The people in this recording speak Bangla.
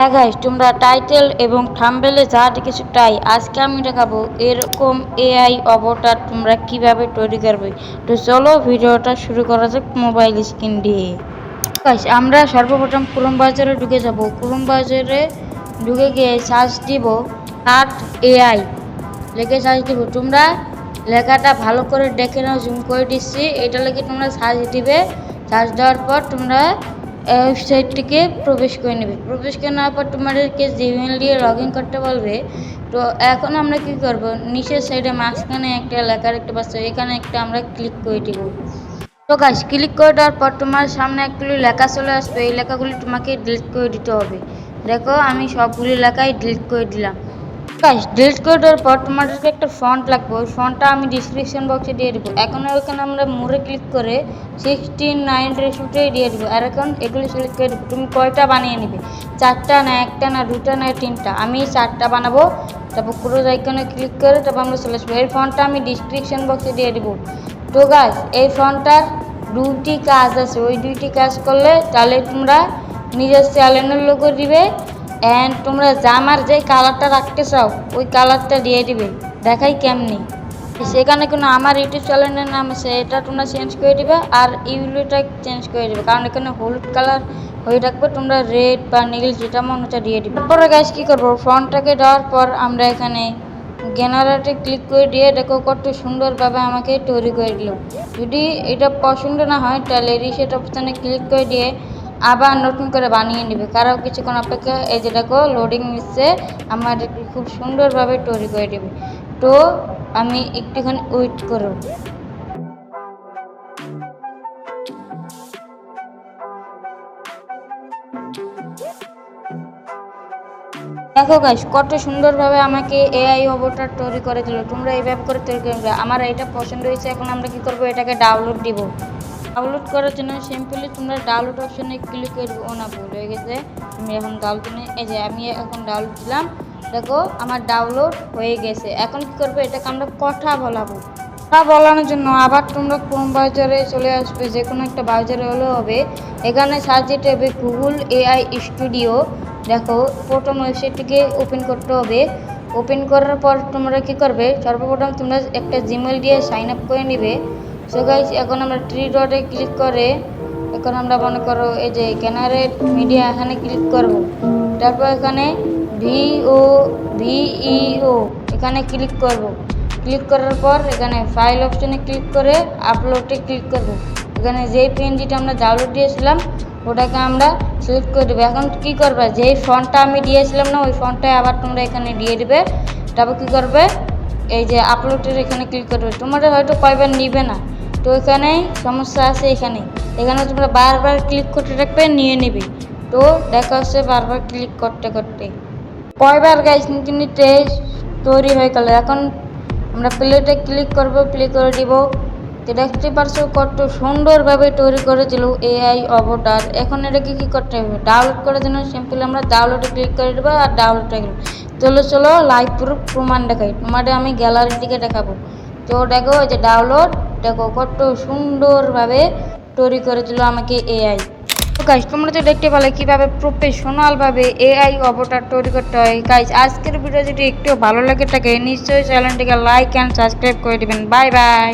হ্যাঁ গাইস, তোমরা টাইটেল এবং থাম্বনেলে যা দেখেছো তাই আজকে আমি দেখাবো এরকম এআই অবতার তোমরা কিভাবে তৈরি করবে। তো চলো ভিডিওটা শুরু করা যাক মোবাইল স্ক্রিন দিয়ে। গাইস, আমরা সর্বপ্রথম ক্রোম ব্রাউজারে ঢুকে যাব। ক্রোম ব্রাউজারে ঢুকে গিয়ে সার্চ দিব আর্ট এআই লিখে সার্চ দিব। তোমরা লেখাটা ভালো করে দেখে নাও, জুম করে দিচ্ছি। এটা লিখে তোমরা সার্চ দিবে। সার্চ দেওয়ার পর তোমরা ওয়েবসাইটটিকে প্রবেশ করে নেবে। প্রবেশ করে নেওয়ার পর তোমাদেরকে জিমেল দিয়ে লগ ইন করতে বলবে। তো এখন আমরা কি করব, নিচের সাইডে মাঝখানে একটা লেখা দেখতে পাচ্ছ, এখানে একটা আমরা ক্লিক করে দিব। তো গাইস, ক্লিক করে দেওয়ার পর তোমার সামনে একগুলি লেখা চলে আসবে। এই লেখাগুলি তোমাকে ডিলিট করে দিতে হবে। দেখো, আমি সবগুলি লেখাই ডিলিট করে দিলাম। গাইস, ডিলিট করে দেওয়ার পর তোমাদেরকে একটা ফন্ট লাগবে। ওই ফন্টটা আমি ডিসক্রিপশন বক্সে দিয়ে দেবো। এখন ওখানে আমরা মোড়ে ক্লিক করে 16:9 দিয়ে দেবো। আর এখন এগুলি সিলেক্ট করে দেবো। তুমি কয়টা বানিয়ে নেবে, 4টা না 1টা না 2টা না 3টা? আমি 4টা বানাবো। তারপর পুরো আইকনে ক্লিক করে তারপর আমরা চলে আসবো। এই ফন্টটা আমি ডিসক্রিপশন বক্সে দিয়ে দেবো। তো গাইস, এই ফন্টটার 2টি কাজ আছে। ওই 2টি কাজ করলে তাহলে তোমরা নিজের চ্যানেলের লোগো দিবে অ্যান্ড তোমরা জামার যে কালারটা রাখতে চাও ওই কালারটা দিয়ে দিবে। দেখাই কেমনি, সেখানে কোনো আমার ইউটিউব চ্যানেলের নাম আছে, এটা তোমরা চেঞ্জ করে দিবে। আর ইউলোটা চেঞ্জ করে দিবে, কারণ এখানে হলুদ কালার হয়ে থাকবে। তোমরা রেড বা নীল যেটা মনে হচ্ছে দিয়ে দিবে। তারপরে গাইস কি করবো, ফন্টটাকে দেওয়ার পর আমরা এখানে জেনারেটে ক্লিক করে দিয়ে দেখো কত সুন্দরভাবে আমাকে তৈরি করে দিল। যদি এটা পছন্দ না হয় তাহলে রিসেট অপশানে ক্লিক করে দিয়ে আবার নতুন করে বানিয়ে নেবে। কারো কিছুক্ষণ অপেক্ষা, এই যে দেখো লোডিং নিচ্ছে, আমাদের খুব সুন্দরভাবে তৈরি করে দেবে। তো আমি একটুখানি ওয়েট করব। দেখো গাইস, কত সুন্দরভাবে আমাকে এআই অবতার তৈরি করে দিল। তোমরা এইভাবে করে তৈরি করে নেবে। আমার এটা পছন্দ হয়েছে। এখন আমরা কি করব, এটাকে ডাউনলোড দিব। ডাউনলোড করার জন্য সিম্পলি তোমরা ডাউনলোড অপশনে ক্লিক করে দেবো। না, ভুল হয়ে গেছে। আমি এখন ডাউনলোড, এই যে আমি এখন ডাউনলোড দিলাম। দেখো আমার ডাউনলোড হয়ে গেছে। এখন কি করবো, এটাকে আমরা কথা বলাবো। কথা বলানোর জন্য আবার তোমরা ক্রোম ব্রাউজারে চলে আসবে, যে কোনো একটা ব্রাউজারে হলেও হবে। এখানে সার্চ দিতে হবে গুগল এআই স্টুডিও। দেখো, প্রথম ওয়েবসাইটটিকে ওপেন করতে হবে। ওপেন করার পর তোমরা কি করবে, সর্বপ্রথম তোমরা একটা জিমেল দিয়ে সাইন আপ করে নিবে। সো গাইস, এখন আমরা 3 ডটে ক্লিক করে এখন আমরা মনে করো এই যে জেনারেট মিডিয়া, এখানে ক্লিক করব। তারপর এখানে ভিইও এখানে ক্লিক করব। ক্লিক করার পর এখানে ফাইল অপশনে ক্লিক করে আপলোডে ক্লিক করব। এখানে যেই পিএনজিটা আমরা ডাউনলোড দিয়েছিলাম ওটাকে আমরা সিলেক্ট করে দেবো। এখন কী করবে, যেই ফন্টটা আমি দিয়েছিলাম না ওই ফন্টটাই আবার তোমরা এখানে দিয়ে দেবে। তারপর কী করবে, এই যে আপলোডের এখানে ক্লিক করবে। তোমাদের হয়তো কয়বার নিবে না, তো এখানেই সমস্যা আছে। এখানে তোমরা বারবার ক্লিক করতে থাকবে, নিয়ে নেবে। তো দেখা হচ্ছে বারবার ক্লিক করতে করতে কয়বার গাইস নিতে নিতে তৈরি হয়ে গেল। এখন আমরা প্লেটে ক্লিক করব, প্লে করে দিব। তো দেখতে পারছো কত সুন্দরভাবে তৈরি করেছিল এআই অবতার। এখন এটাকে কী করতে হবে, ডাউনলোড করার জন্য সিম্পলি আমরা ডাউনলোডে ক্লিক করে দেবো আর ডাউনলোড হয়ে গেল। চলো লাইভ প্রুফ প্রমাণ দেখাই। তোমাদের আমি গ্যালারির দিকে দেখাবো। তো দেখো, এই যে ডাউনলোড, দেখো কত সুন্দরভাবে তৈরি করেছিল আমাকে এআই। তো গাইস, তোমরা তো দেখতে পেলে কীভাবে প্রফেশনালভাবে এআই অবতার তৈরি করতে হয়। গাইস, আজকের ভিডিও যদি একটু ভালো লাগে থাকে নিশ্চয়ই চ্যানেলটিকে লাইক অ্যান্ড সাবস্ক্রাইব করে দেবেন। Bye bye.